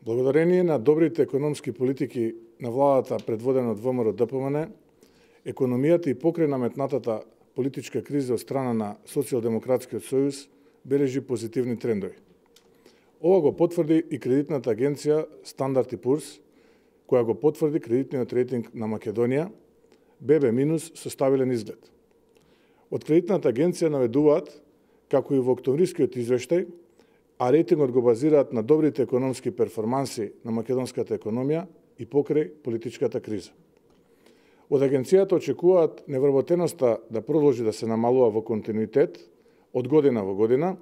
Благодарение на добрите економски политики на владата предводена од ВМРО-ДПМН, економијата и покрај наметнатата политичка криза од страна на Социјалдемократскиот сојуз бележи позитивни трендови. Ова го потврди и кредитната агенција Стандарт и Пурс, која го потврди кредитниот рейтинг на Македонија, BB- со стабилен изглед. Од кредитната агенција наведуваат, како и во октомврискиот извештај, а рейтингот го базираат на добрите економски перформанси на македонската економија и покрај политичката криза. Од агенцијата очекуваат невработеноста да продолжи да се намалува во континуитет од година во година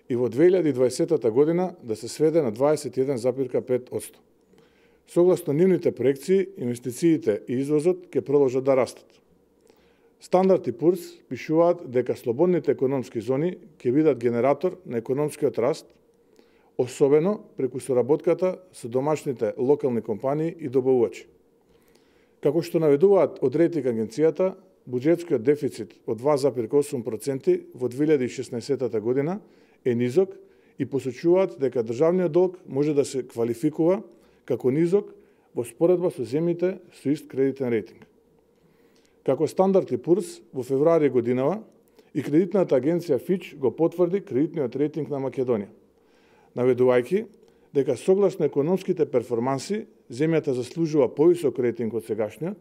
и во 2020 година да се сведе на 21,5%. Согласно нивните проекции, инвестициите и извозот ќе продолжат да растат. Стандарт и Пурс пишуваат дека слободните економски зони ќе бидат генератор на економскиот раст, особено преку соработката со домашните локални компании и добавувачи. Како што наведуваат од рейтинг агенцијата, буџетскиот дефицит од 2,8% во 2016 година е низок и посочуваат дека државниот долг може да се квалификува како низок во споредба со земјите со ист кредитен рейтинг. Како Стандарт и Пурс во февруари годинава и кредитната агенција Фич го потврди кредитниот рейтинг на Македонија, наведувајќи дека согласно економските перформанси земјата заслужува повисок рейтинг од сегашниот,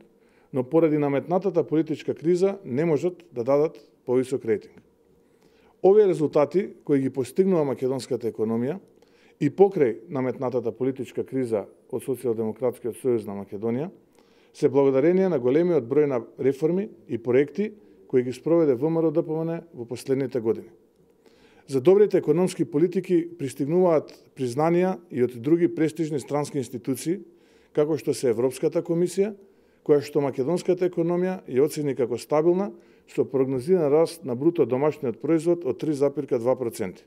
но поради наметнатата политичка криза не можат да дадат повисок рейтинг. Овие резултати кои ги постигнува македонската економија и покрај наметнатата политичка криза од Социјалдемократскиот сојуз на Македонија се благодарение на големиот број на реформи и проекти кои ги спроведе ВМРО-ДПМН во последните години. За добрите економски политики пристигнуваат признанија и од други престижни странски институции, како што се Европската комисија, која што македонската економија ја оцени како стабилна со прогнозиран раст на бруто домашниот производ од 3,2%.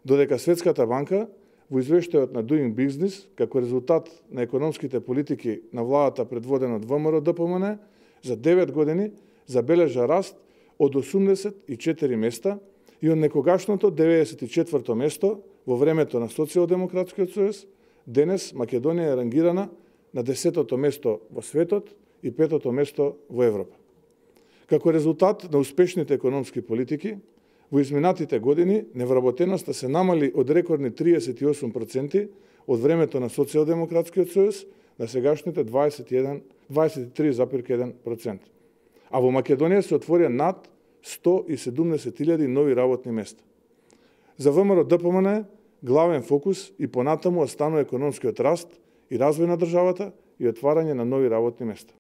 Додека Светската банка во извештајот на Doing Business, како резултат на економските политики на владата предводена од ВМРО-ДПМН, за 9 години забележа раст од 84 места и од некогашното 94-то место во времето на Социјалдемократскиот сојуз, денес Македонија е рангирана на 10-то место во светот и 5-то место во Европа. Како резултат на успешните економски политики, во изминатите години невработеноста се намали од рекордни 38% од времето на Социјалдемократскиот сојуз на сегашните 23,1%. А во Македонија се отворија над 170.000 нови работни места. За ВМРО-ДПМН главен фокус и понатаму останува економскиот раст и развој на државата и отварање на нови работни места.